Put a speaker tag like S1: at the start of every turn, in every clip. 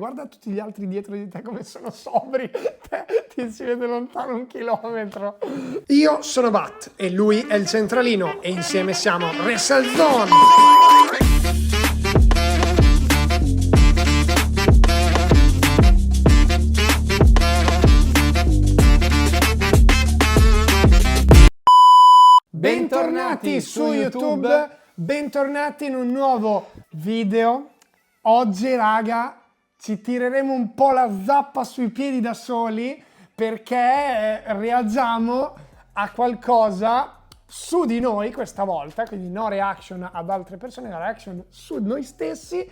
S1: Guarda tutti gli altri dietro di te come sono sobri, ti si vede lontano 1 chilometro. Io sono Bat e lui è il centralino e insieme siamo WrestleZone. Bentornati su YouTube, bentornati in un nuovo video. Oggi, raga, ci tireremo un po' la zappa sui piedi da soli perché reagiamo a qualcosa su di noi questa volta, quindi no reaction ad altre persone, la reaction su noi stessi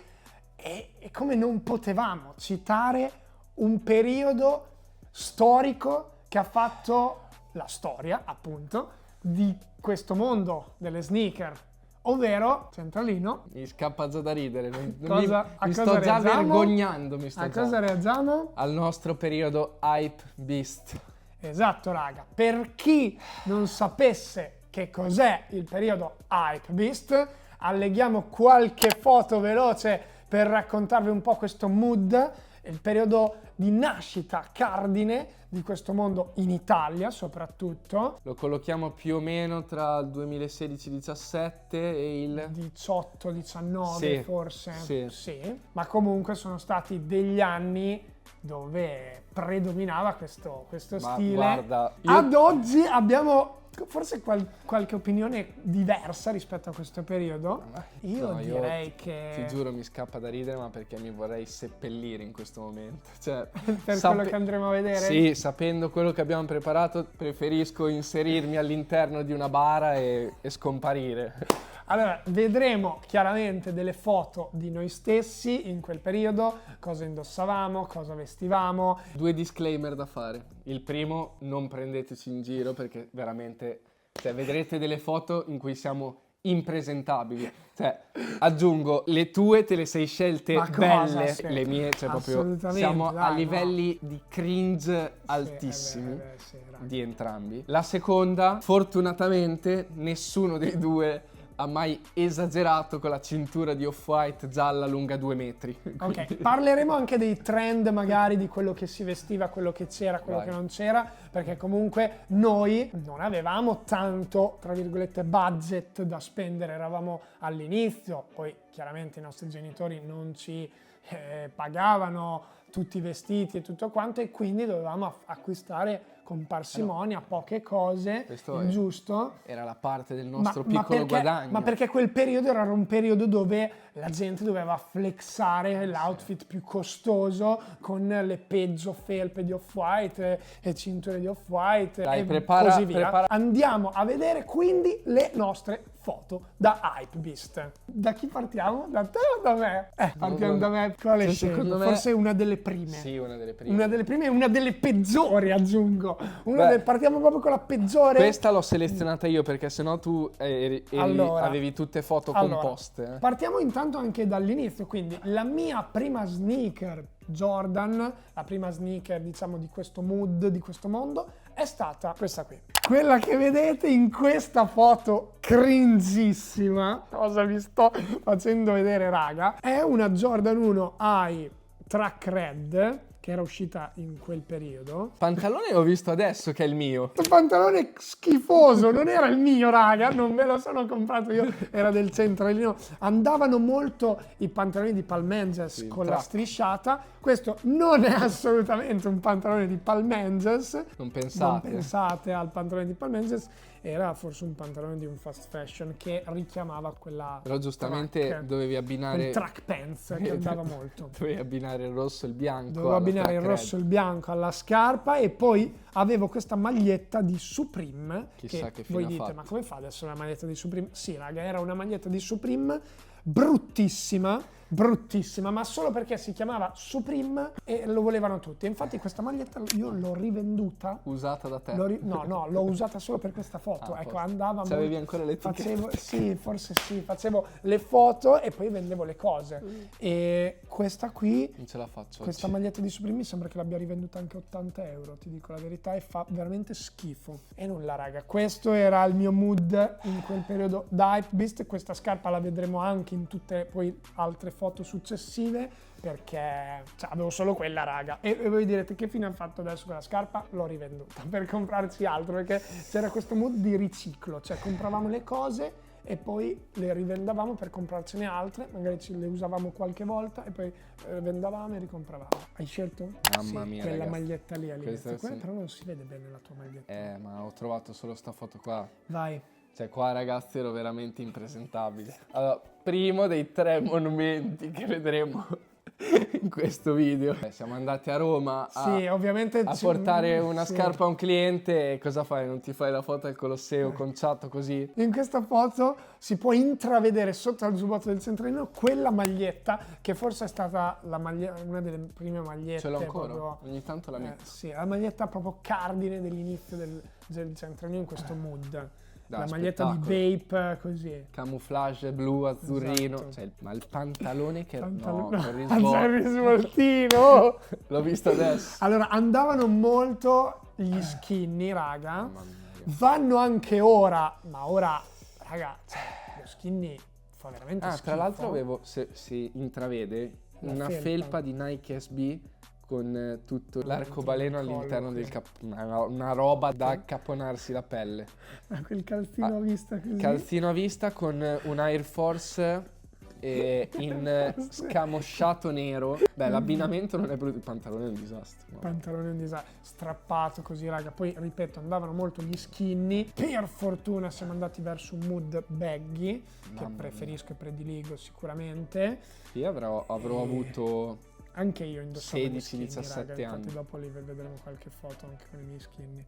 S1: e come non potevamo citare un periodo storico che ha fatto la storia, appunto, di questo mondo delle sneaker. Ovvero, centralino.
S2: Mi scappa già da ridere,
S1: Mi
S2: sto già vergognando.
S1: A cosa reagiamo?
S2: Al nostro periodo Hype Beast.
S1: Esatto, raga. Per chi non sapesse che cos'è il periodo Hype Beast, alleghiamo qualche foto veloce per raccontarvi un po' questo mood, il periodo di nascita cardine di questo mondo in Italia soprattutto.
S2: Lo collochiamo più o meno tra il 2016-17 e il
S1: 18-19
S2: sì,
S1: forse. Sì, ma comunque sono stati degli anni dove predominava questo stile.
S2: Guarda,
S1: Ad oggi abbiamo forse qualche opinione diversa rispetto a questo periodo. Io direi che...
S2: Ti giuro, mi scappa da ridere, ma perché mi vorrei seppellire in questo momento. Cioè,
S1: per quello che andremo a vedere?
S2: Sì, sapendo quello che abbiamo preparato, preferisco inserirmi all'interno di una bara e scomparire.
S1: Allora, vedremo chiaramente delle foto di noi stessi in quel periodo, cosa indossavamo, cosa vestivamo.
S2: 2 disclaimer da fare. Il primo, non prendeteci in giro perché veramente, cioè, vedrete delle foto in cui siamo impresentabili. Cioè, aggiungo, le tue te le sei scelte belle,
S1: sì.
S2: le mie, cioè proprio siamo a livelli di cringe altissimi di entrambi. La seconda, fortunatamente nessuno dei due ha mai esagerato con la cintura di Off-White gialla lunga 2 metri.
S1: Ok, parleremo anche dei trend magari, di quello che si vestiva, quello che c'era, quello che non c'era, perché comunque noi non avevamo tanto, tra virgolette, budget da spendere, eravamo all'inizio, poi chiaramente i nostri genitori non ci pagavano tutti i vestiti e tutto quanto e quindi dovevamo acquistare con parsimonia poche cose, il giusto.
S2: Era la parte del nostro piccolo guadagno.
S1: Ma perché quel periodo era un periodo dove la gente doveva flexare l'outfit più costoso con le peggio felpe di Off-White e cinture di Off-White e così via. Andiamo a vedere quindi le nostre foto da Hype Beast. Da chi partiamo? Da te o da me? Partiamo da me. Quale secondo me? Forse una delle prime.
S2: Sì, una delle prime.
S1: Una delle prime e una delle peggiori, aggiungo. Partiamo proprio con la peggiore.
S2: Questa l'ho selezionata io perché sennò tu avevi tutte foto composte.
S1: Partiamo intanto anche dall'inizio, quindi la mia prima sneaker Jordan, la prima sneaker diciamo di questo mood, di questo mondo, è stata questa qui. Quella che vedete in questa foto cringissima, cosa vi sto facendo vedere, raga, è una Jordan 1 High Track Red, che era uscita in quel periodo.
S2: Pantalone l'ho visto adesso che è il mio.
S1: Questo pantalone schifoso, non era il mio, raga, non me lo sono comprato io, era del centralino. Andavano molto i pantaloni di Palmenges con la strisciata. Questo non è assolutamente un pantalone di Palmenges.
S2: Non pensate
S1: al pantalone di Palmenges. Era forse un pantalone di un fast fashion che richiamava quella...
S2: Però giustamente dovevi abbinare...
S1: il track pants che andava molto.
S2: Dovevi abbinare il rosso e il bianco.
S1: Dovevo abbinare il rosso e il bianco alla scarpa e poi avevo questa maglietta di Supreme.
S2: Chissà che
S1: voi dite, ma come fa adesso una maglietta di Supreme? Sì, raga, era una maglietta di Supreme bruttissima, ma solo perché si chiamava Supreme e lo volevano tutti. Infatti questa maglietta io l'ho rivenduta.
S2: Usata da te?
S1: No, l'ho usata solo per questa foto. Ecco, andava...
S2: Avevi ancora le etichette?
S1: Sì, forse sì. Facevo le foto e poi vendevo le cose. E questa qui...
S2: Non ce la faccio.
S1: Questa maglietta di Supreme mi sembra che l'abbia rivenduta anche 80 euro, ti dico la verità, e fa veramente schifo. E nulla, raga. Questo era il mio mood in quel periodo da Hype Beast. Questa scarpa la vedremo anche in tutte poi altre foto successive, perché avevo solo quella, raga. E voi direte che fine ha fatto adesso quella scarpa? L'ho rivenduta per comprarci altro, perché c'era questo mood di riciclo, cioè compravamo le cose e poi le rivendavamo per comprarcene altre, magari le usavamo qualche volta e poi vendavamo e ricompravamo. Hai scelto?
S2: Mamma mia,
S1: quella
S2: ragazzi.
S1: maglietta lì all'inizio.
S2: Questa sì.
S1: Però non si vede bene la tua maglietta.
S2: Ma ho trovato solo sta foto qua.
S1: Vai.
S2: Cioè qua, ragazzi, ero veramente impresentabile. Allora, primo dei 3 monumenti che vedremo in questo video. Siamo andati a Roma
S1: ovviamente
S2: a portare una scarpa a un cliente e cosa fai? Non ti fai la foto al Colosseo conciato così?
S1: In questa foto si può intravedere sotto al giubbotto del centralino quella maglietta che forse è stata una delle prime magliette.
S2: Ce l'ho ancora,
S1: proprio,
S2: ogni tanto la metto.
S1: Sì, la maglietta proprio cardine dell'inizio del centralino in questo mood. La maglietta di Bape, così.
S2: Camouflage blu, azzurrino.
S1: Esatto.
S2: Cioè, ma il pantalone che... No,
S1: c'è il risvoltino!
S2: L'ho visto adesso.
S1: Allora, andavano molto gli skinny, raga.
S2: Mamma mia.
S1: Vanno anche ora, ma ora, raga, lo skinny fa veramente schifo.
S2: Tra l'altro avevo, se si intravede, una felpa di Nike SB con tutto l'arcobaleno all'interno del una roba da accapponarsi la pelle.
S1: Quel calzino a vista così.
S2: Calzino a vista con un Air Force in scamosciato nero. Beh, l'abbinamento non è brutto, il pantalone è un disastro.
S1: Il pantalone è un disastro, strappato così, raga. Poi, ripeto, andavano molto gli skinny. Per fortuna siamo andati verso un mood baggy, che preferisco e prediligo sicuramente.
S2: Io avrò avuto...
S1: Anche io indossavo
S2: 16-17 anni.
S1: Infatti dopo li vedremo qualche foto anche con i miei skinny.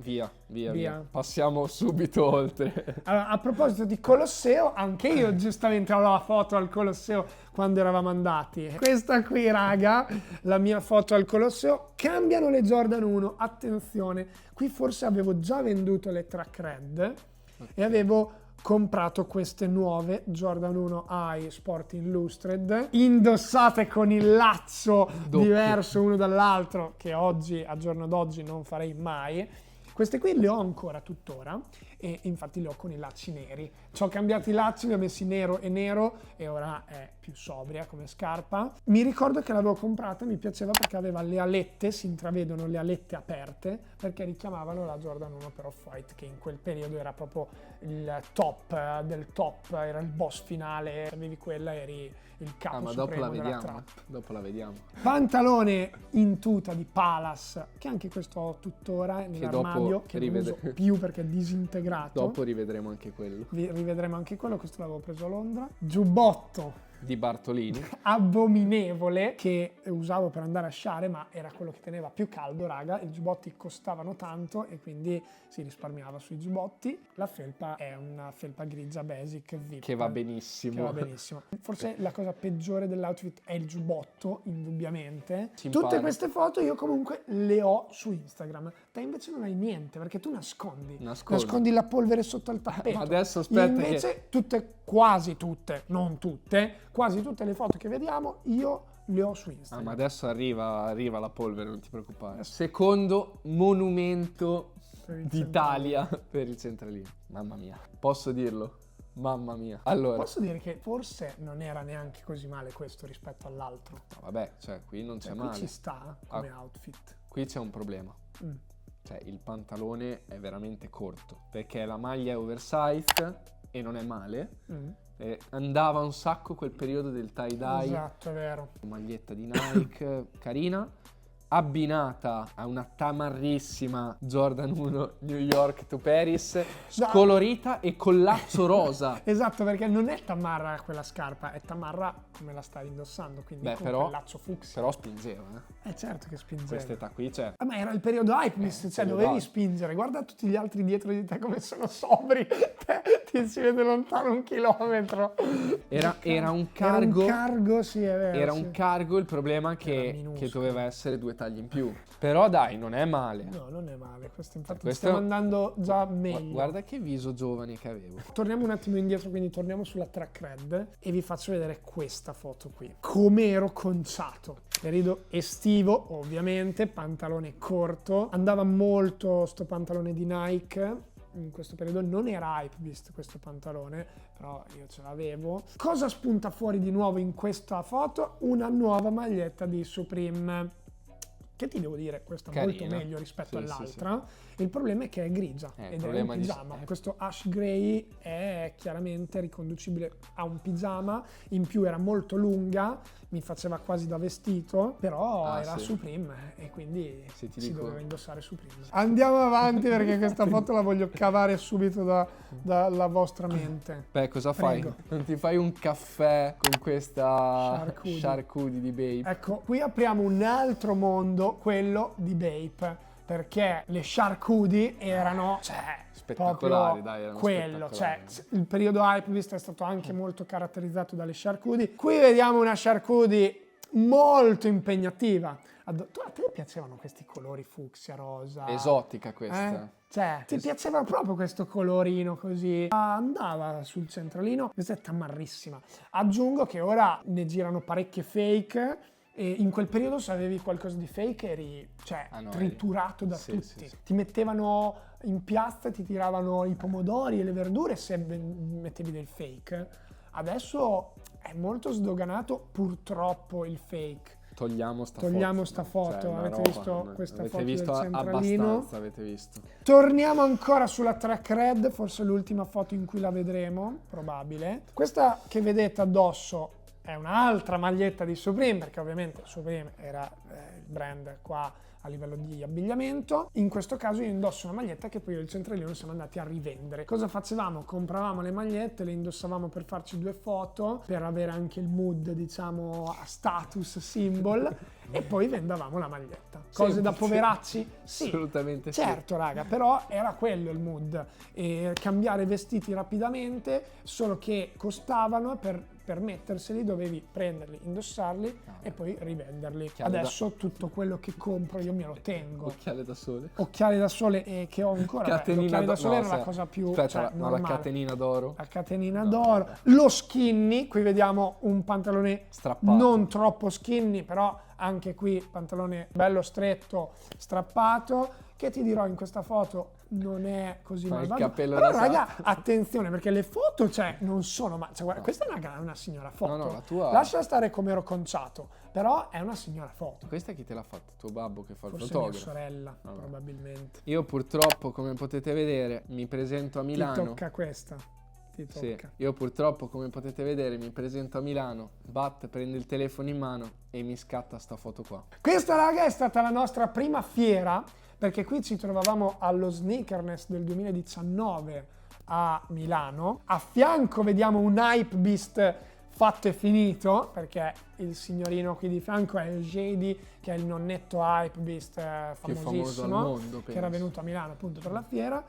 S2: Via. Passiamo subito oltre.
S1: Allora, a proposito di Colosseo, anche io giustamente ho la foto al Colosseo quando eravamo andati. Questa qui, raga, la mia foto al Colosseo. Cambiano le Jordan 1, attenzione. Qui forse avevo già venduto le Track Red e avevo comprato queste nuove Jordan 1 High Sport Illustrated, indossate con il laccio diverso uno dall'altro, che oggi, a giorno d'oggi, non farei mai. Queste qui le ho ancora tuttora e infatti le ho con i lacci neri. Ci ho cambiato i lacci, li ho messi nero e ora è più sobria come scarpa. Mi ricordo che l'avevo comprata, mi piaceva perché aveva le alette, si intravedono le alette aperte, perché richiamavano la Jordan 1 per Off-White, che in quel periodo era proprio il top del top, era il boss finale, se avevi quella eri il capo
S2: ma
S1: supremo della trap.
S2: Dopo la vediamo.
S1: Pantalone in tuta di Palace, che anche questo ho tuttora nell'armadio, che non uso più perché è disintegrato.
S2: Dopo rivedremo anche quello.
S1: Rivedremo anche quello, questo l'avevo preso a Londra. Giubbotto
S2: di Bartolini,
S1: abominevole, che usavo per andare a sciare, ma era quello che teneva più caldo, raga. I giubbotti costavano tanto e quindi si risparmiava sui giubbotti. La felpa è una felpa grigia basic VIP,
S2: che va benissimo.
S1: Forse la cosa peggiore dell'outfit è il giubbotto, indubbiamente.
S2: Simpatico.
S1: Tutte queste foto io comunque le ho su Instagram. Te invece non hai niente, perché tu nascondi la polvere sotto il tappeto.
S2: Ma adesso aspetta,
S1: invece quasi tutte, non tutte, quasi tutte le foto che vediamo io le ho su Instagram.
S2: Ma adesso arriva la polvere, non ti preoccupare. Secondo monumento d'Italia per il centralino. Mamma mia, posso dirlo? Mamma mia. Allora,
S1: posso dire che forse non era neanche così male questo rispetto all'altro.
S2: No, vabbè, cioè qui non c'è male.
S1: Qui ci sta come outfit.
S2: Qui c'è un problema. Cioè il pantalone è veramente corto, perché la maglia è oversized e non è male. Andava un sacco quel periodo del tie-dye.
S1: Esatto, è vero.
S2: Maglietta di Nike, carina, abbinata a una tamarrissima Jordan 1 New York to Paris, scolorita e con laccio rosa.
S1: Esatto, perché non è tamarra quella scarpa, è tamarra come la stai indossando, quindi con quel laccio fucsia.
S2: Però spingeva,
S1: certo che spingeva.
S2: Quest'età qui c'è.
S1: Ma era il periodo hype, cioè dovevi spingere. Guarda tutti gli altri dietro di te come sono sobri. Ti si vede lontano 1 chilometro.
S2: Era un cargo.
S1: Era un cargo, sì, è vero.
S2: Era un cargo, il problema che doveva essere 2 tagli in più. Però dai, non è male.
S1: No, non è male. Stiamo andando già meglio.
S2: Guarda che viso giovane che avevo.
S1: Torniamo un attimo indietro, quindi torniamo sulla Track Red e vi faccio vedere questa foto qui. Come ero conciato. Periodo estivo, ovviamente, pantalone corto. Andava molto sto pantalone di Nike, in questo periodo non era Hypebeast questo pantalone, però io ce l'avevo. Cosa spunta fuori di nuovo in questa foto? Una nuova maglietta di Supreme, che ti devo dire, questa è molto meglio rispetto all'altra. Il problema è che è grigia ed è un pigiama. Questo ash gray è chiaramente riconducibile a un pigiama, in più era molto lunga, mi faceva quasi da vestito, però era Supreme e quindi si doveva indossare Supreme. Andiamo avanti perché questa foto la voglio cavare subito dalla vostra mente.
S2: Beh, cosa fai? Non ti fai un caffè con questa Shark Hoodie di Bape?
S1: Ecco, qui apriamo un altro mondo, quello di Bape, perché le Shark Hoodie erano,
S2: spettacolari, dai, erano
S1: quello, il periodo Hypebeast è stato anche molto caratterizzato dalle Shark Hoodie. Qui vediamo una Shark Hoodie molto impegnativa. A te piacevano questi colori fucsia, rosa?
S2: Esotica questa.
S1: Ti piaceva proprio questo colorino così? Andava sul centralino, questa è tamarrissima. Aggiungo che ora ne girano parecchie fake. E in quel periodo se avevi qualcosa di fake eri triturato da tutti. Sì. Ti mettevano in piazza e ti tiravano i pomodori e le verdure se mettevi del fake. Adesso è molto sdoganato purtroppo il fake.
S2: Togliamo sta
S1: foto. Avete visto questa foto del centralino?
S2: Abbastanza, avete visto.
S1: Torniamo ancora sulla track red, forse l'ultima foto in cui la vedremo, probabile. Questa che vedete addosso è un'altra maglietta di Supreme, perché ovviamente Supreme era il brand qua a livello di abbigliamento. In questo caso io indosso una maglietta che poi io e il centralino siamo andati a rivendere. Cosa facevamo? Compravamo le magliette, le indossavamo per farci 2 foto, per avere anche il mood, diciamo, a status symbol, e poi vendavamo la maglietta. Cose da poveracci? Sì,
S2: assolutamente
S1: certo, raga, però era quello il mood. E cambiare vestiti rapidamente, solo che costavano, per metterseli dovevi prenderli, indossarli e poi rivenderli. Adesso tutto quello che compro io me lo tengo.
S2: Occhiali da sole.
S1: Occhiali da sole che ho ancora. L'occhiale da sole era la cosa più normale.
S2: La catenina d'oro.
S1: La catenina d'oro. Lo skinny, qui vediamo un pantalone strappato. Non troppo skinny, però anche qui pantalone bello stretto, strappato, che ti dirò in questa foto non è così malvagio. Però raga, attenzione, perché le foto non sono guarda, questa è una signora foto.
S2: No, la tua...
S1: Lascia stare come ero conciato, però è una signora foto.
S2: Questa chi te l'ha fatta? Tuo babbo che fa il
S1: fotografo?
S2: fotografo?
S1: Forse mia sorella, probabilmente.
S2: Io purtroppo, come potete vedere, mi presento a Milano.
S1: Ti tocca questa.
S2: Sì, io purtroppo, come potete vedere, mi presento a Milano, Bat prende il telefono in mano e mi scatta sta foto qua.
S1: Questa, raga, è stata la nostra prima fiera, perché qui ci trovavamo allo Sneakerness del 2019 a Milano. A fianco vediamo un Hypebeast fatto e finito, perché il signorino qui di fianco è il JD, che è il nonnetto Hypebeast famosissimo,
S2: al mondo,
S1: che era venuto a Milano appunto per la fiera.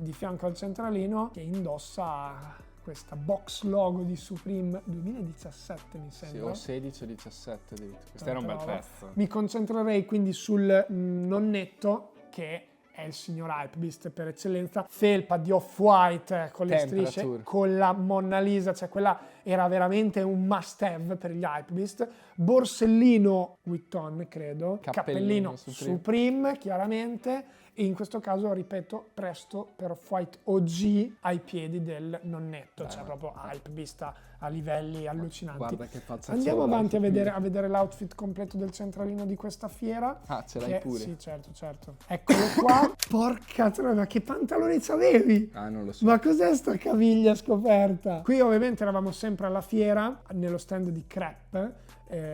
S1: Di fianco al centralino che indossa questa box logo di Supreme 2017 mi sembra.
S2: Sì, o 16 o 17 addirittura. Questo era un bel pezzo.
S1: Mi concentrerei quindi sul nonnetto, che è il signor Hypebeast per eccellenza. Felpa di off-white con le strisce, con la Mona Lisa, quella era veramente un must have per gli Hypebeast. Borsellino Vuitton, credo. Cappellino Supreme, chiaramente. E in questo caso, ripeto, presto per Off-White OG ai piedi del nonnetto, proprio Hypebeast a livelli allucinanti.
S2: Guarda che faccia.
S1: Andiamo avanti a vedere l'outfit completo del centralino di questa fiera.
S2: Ce l'hai pure?
S1: Sì, certo. Eccolo qua. Porca troia, che pantaloni c'avevi?
S2: Non lo so.
S1: Ma cos'è sta caviglia scoperta? Qui ovviamente eravamo sempre alla fiera, nello stand di Crepe,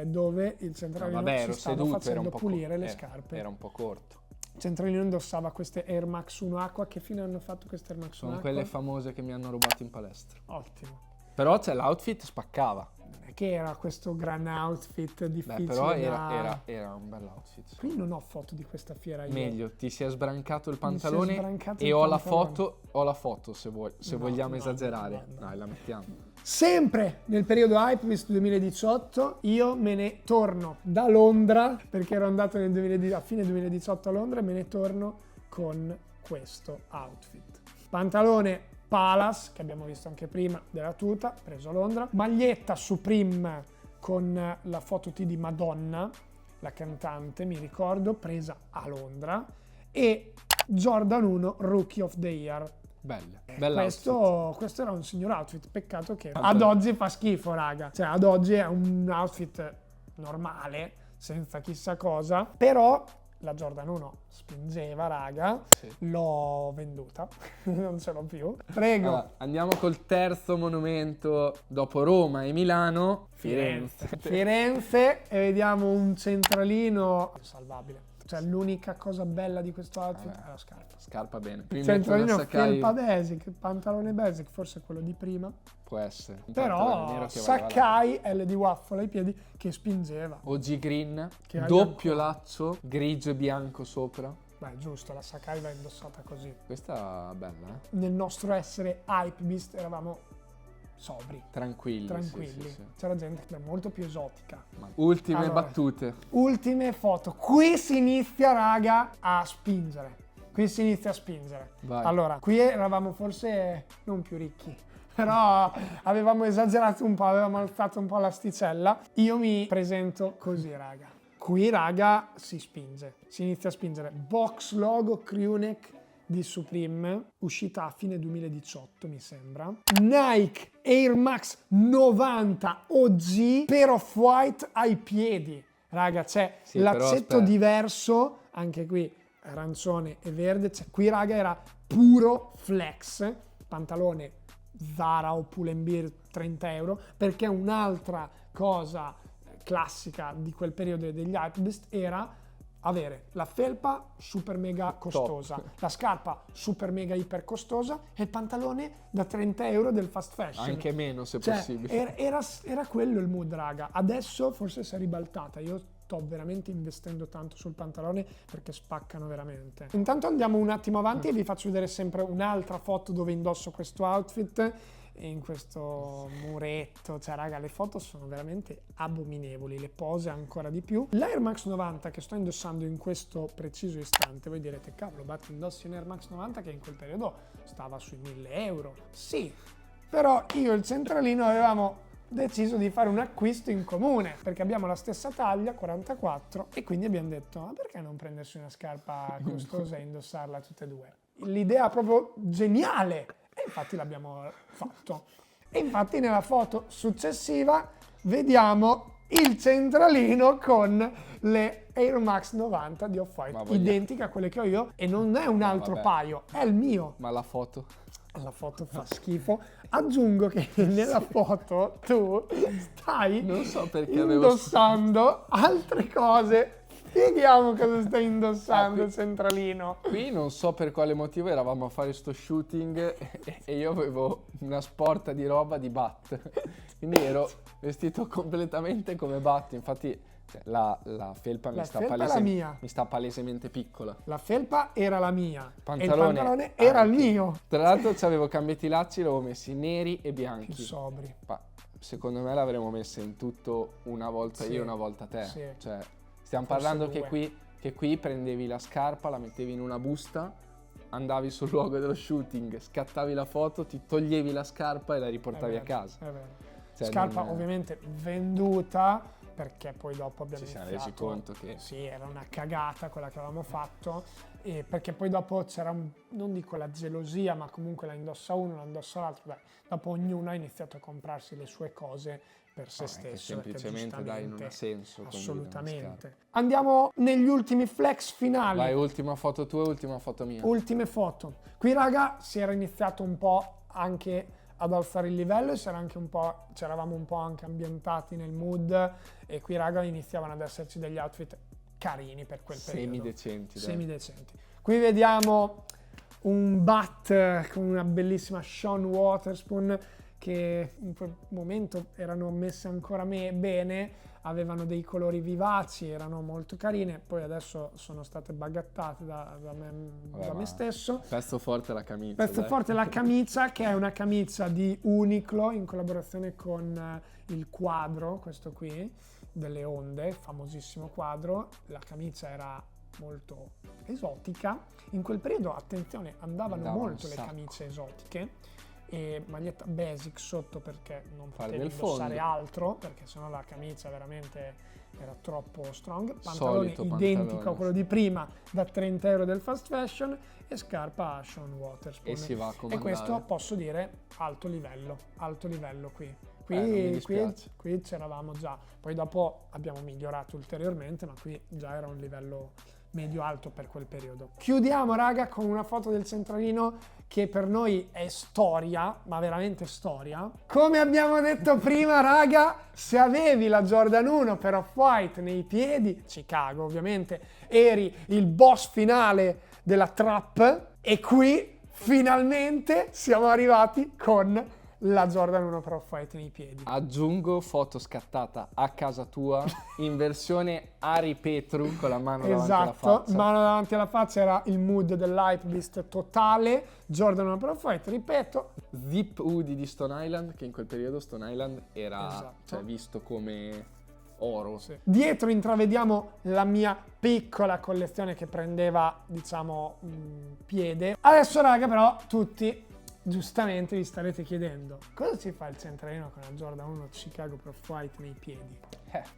S1: dove il centralino si stava facendo pulire le scarpe.
S2: Era un po' corto.
S1: Centralino indossava queste Air Max 1 Aqua. Che fine hanno fatto queste Air Max 1 Aqua?
S2: Sono quelle famose che mi hanno rubato in palestra.
S1: Ottimo.
S2: Però l'outfit spaccava.
S1: Che era questo gran outfit difficile.
S2: Però era un bel outfit.
S1: Qui non ho foto di questa fiera.
S2: Meglio, ti si è sbrancato il pantalone e ho la foto se vogliamo esagerare. Dai, la mettiamo.
S1: Sempre nel periodo Hypebeast 2018 io me ne torno da Londra, perché ero andato a fine 2018 a Londra, e me ne torno con questo outfit. Pantalone Palace, che abbiamo visto anche prima, della tuta, preso a Londra. Maglietta Supreme con la foto T di Madonna, la cantante, mi ricordo, presa a Londra. E Jordan 1 Rookie of the Year.
S2: Bella
S1: Questo era un signor outfit, peccato che ad oggi fa schifo, raga. Cioè ad oggi è un outfit normale, senza chissà cosa, però la Jordan 1 spingeva, raga. Sì. L'ho venduta, non ce l'ho più. Prego.
S2: Allora, andiamo col terzo monumento dopo Roma e Milano,
S1: Firenze, e vediamo un centralino salvabile. Cioè l'unica cosa bella di questo outfit è la scarpa.
S2: Scarpa bene.
S1: Centralino, felpa basic, pantalone basic, forse quello di prima.
S2: Può essere.
S1: Però Sakai LD Waffle ai piedi che spingeva.
S2: OG Green, doppio laccio, grigio e bianco sopra.
S1: Beh, giusto, la Sakai va indossata così.
S2: Questa è bella, eh?
S1: Nel nostro essere hypebeast eravamo sobri.
S2: Tranquilli.
S1: Sì. C'era gente che era molto più esotica.
S2: Ultime battute.
S1: Ultime foto. Qui si inizia, raga, a spingere.
S2: Vai.
S1: Allora, qui eravamo forse non più ricchi, però avevamo esagerato un po', avevamo alzato un po' l'asticella. Io mi presento così, raga. Qui, raga, si inizia a spingere. Box logo crewneck di Supreme, uscita a fine 2018 mi sembra. Nike Air Max 90 OG per Off-White ai piedi. Raga, c'è l'accetto diverso, anche qui arancione e verde. Qui, raga, era puro flex. Pantalone Zara o Pull&Bear 30 euro, perché un'altra cosa classica di quel periodo degli Hypebeast era avere la felpa super mega costosa, la scarpa super mega iper costosa e il pantalone da 30 euro del fast fashion.
S2: Anche meno se possibile.
S1: Era quello il mood, raga. Adesso forse si è ribaltata. Io sto veramente investendo tanto sul pantalone perché spaccano veramente. Intanto andiamo un attimo avanti e vi faccio vedere sempre un'altra foto dove indosso questo outfit in questo muretto. Cioè, raga, le foto sono veramente abominevoli, le pose ancora di più. L'Air Max 90 che sto indossando in questo preciso istante, voi direte, cavolo, Batti, indossi un Air Max 90 che in quel periodo stava sui 1.000 euro. Sì, però io e il centralino avevamo deciso di fare un acquisto in comune perché abbiamo la stessa taglia, 44, e quindi abbiamo detto, ma perché non prendersi una scarpa costosa e indossarla tutte e due? L'idea proprio geniale! E infatti l'abbiamo fatto. E infatti nella foto successiva vediamo il centralino con le Air Max 90 di Off-White, identica a quelle che ho io, e non è un altro paio, è il mio.
S2: Ma la foto?
S1: La foto fa schifo. Aggiungo che nella foto tu stai indossando altre cose. Spieghiamo cosa stai indossando, centralino.
S2: Qui non so per quale motivo eravamo a fare sto shooting e io avevo una sporta di roba di Bat. Quindi ero vestito completamente come Bat. Infatti la felpa mi sta palesemente piccola.
S1: La felpa era la mia
S2: e
S1: il pantalone era il mio.
S2: Tra l'altro avevo cambiati i lacci, l'avevo messi neri e bianchi.
S1: Più sobri.
S2: Secondo me l'avremmo messa in tutto una volta io e una volta te.
S1: Sì.
S2: Cioè, stiamo parlando che qui prendevi la scarpa, la mettevi in una busta, andavi sul luogo dello shooting, scattavi la foto, ti toglievi la scarpa e la riportavi a casa.
S1: È vero. Scarpa ovviamente venduta, perché poi dopo abbiamo
S2: iniziato. Ci siamo resi conto che
S1: sì, era una cagata quella che avevamo fatto, e perché poi dopo c'era non dico la gelosia, ma comunque la indossa uno, la indossa l'altro. Dopo ognuno ha iniziato a comprarsi le sue cose per se stesso.
S2: Semplicemente non ha senso.
S1: Assolutamente. Andiamo negli ultimi flex finali.
S2: Vai, ultima foto tua e ultima foto mia.
S1: Ultime foto. Qui, raga, si era iniziato un po' anche ad alzare il livello e c'eravamo un po' anche ambientati nel mood, e qui, raga, iniziavano ad esserci degli outfit carini per quel periodo. Semidecenti. Qui vediamo un Bat con una bellissima Sean Wotherspoon che in quel momento erano messe ancora bene, avevano dei colori vivaci, erano molto carine, poi adesso sono state bagattate da me stesso.
S2: Pezzo forte la camicia.
S1: Pezzo forte la camicia, che è una camicia di Uniqlo in collaborazione con il quadro, questo qui, delle onde, famosissimo quadro. La camicia era molto esotica. In quel periodo, attenzione, andavano molto le camicie esotiche, e maglietta basic sotto perché non potevi indossare altro, perché sennò la camicia veramente era troppo strong, pantalone identico
S2: pantalone,
S1: a quello di prima da 30 euro del fast fashion e scarpa Sean Wotherspoon.
S2: E si va a
S1: E
S2: comandare.
S1: questo posso dire alto livello qui.
S2: Non mi dispiace.
S1: Qui c'eravamo già, poi dopo abbiamo migliorato ulteriormente, ma qui già era un livello medio-alto per quel periodo. Chiudiamo, raga, con una foto del centralino che per noi è storia, ma veramente storia. Come abbiamo detto prima, raga, se avevi la Jordan 1 per Off-White nei piedi, Chicago ovviamente, eri il boss finale della trap, e qui finalmente siamo arrivati con la Jordan 1 per Off-White nei piedi.
S2: Aggiungo foto scattata a casa tua in versione Ari Petru con la mano davanti alla faccia.
S1: Esatto, mano davanti alla faccia, era il mood dell'hypebeast totale. Jordan 1 per Off-White, ripeto.
S2: Zip hoodie di Stone Island, che in quel periodo Stone Island era
S1: Esatto.
S2: visto come oro.
S1: Sì. Dietro intravediamo la mia piccola collezione che prendeva, diciamo, piede. Adesso, raga, però tutti giustamente vi starete chiedendo cosa ci fa il centralino con la Jordan 1 Chicago per Off-White nei piedi.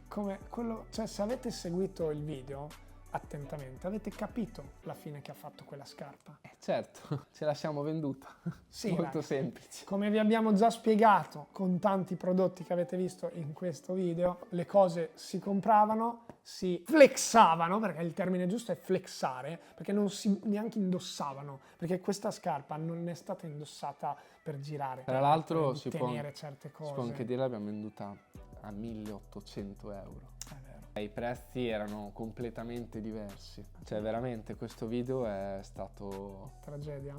S1: Come quello, cioè, se avete seguito il video attentamente avete capito la fine che ha fatto quella scarpa.
S2: Certo, ce la siamo venduta.
S1: Sì,
S2: molto
S1: raga,
S2: semplice.
S1: come vi abbiamo già spiegato con tanti prodotti che avete visto in questo video, le cose si compravano, si flexavano, perché il termine giusto è flexare, perché non si neanche indossavano, perché questa scarpa non è stata indossata per girare.
S2: Tra l'altro
S1: per
S2: si può
S1: certe cose.
S2: anche dire l'abbiamo venduta a 1.800 euro.
S1: È vero.
S2: I prezzi erano completamente diversi. Cioè veramente questo video è stato...
S1: Tragedia?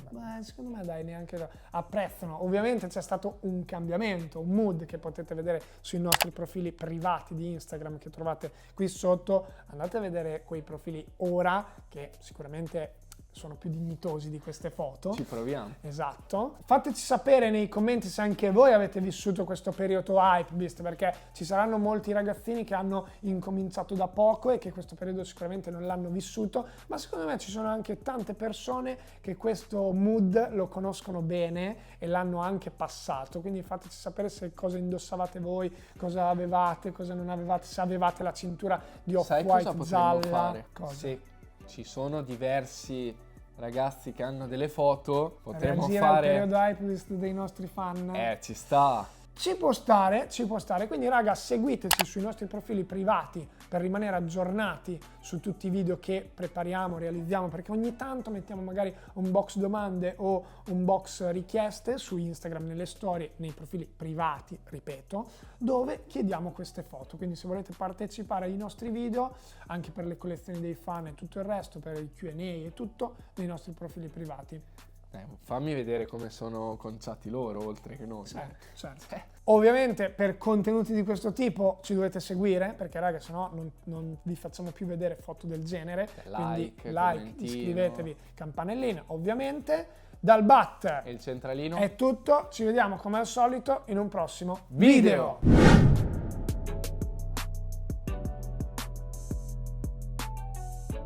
S1: Beh, secondo me dai, neanche apprezzano. Ovviamente c'è stato un cambiamento, un mood che potete vedere sui nostri profili privati di Instagram che trovate qui sotto. Andate a vedere quei profili ora, che sicuramente sono più dignitosi di queste foto.
S2: Ci proviamo.
S1: Esatto. Fateci sapere nei commenti se anche voi avete vissuto questo periodo hypebeast, perché ci saranno molti ragazzini che hanno incominciato da poco e che questo periodo sicuramente non l'hanno vissuto, ma secondo me ci sono anche tante persone che questo mood lo conoscono bene e l'hanno anche passato, quindi fateci sapere se cosa indossavate voi, cosa avevate, cosa non avevate, se avevate la cintura di Off-White gialla.
S2: Fare?
S1: Cosa?
S2: Se ci sono diversi ragazzi che hanno delle foto, potremmo
S1: Reagire
S2: fare...
S1: al periodo hypebeast dei nostri fan.
S2: Ci sta.
S1: Ci può stare, quindi raga, seguiteci sui nostri profili privati per rimanere aggiornati su tutti i video che prepariamo, realizziamo, perché ogni tanto mettiamo magari un box domande o un box richieste su Instagram, nelle storie, nei profili privati, ripeto, dove chiediamo queste foto. Quindi se volete partecipare ai nostri video, anche per le collezioni dei fan e tutto il resto, per i Q&A e tutto, nei nostri profili privati.
S2: Fammi vedere come sono conciati loro, oltre che noi.
S1: Certo. Ovviamente per contenuti di questo tipo ci dovete seguire, perché raga, sennò non vi facciamo più vedere foto del genere. Quindi like, iscrivetevi, campanellina, ovviamente. Dal BAT
S2: e il centralino
S1: è tutto, ci vediamo come al solito in un prossimo video.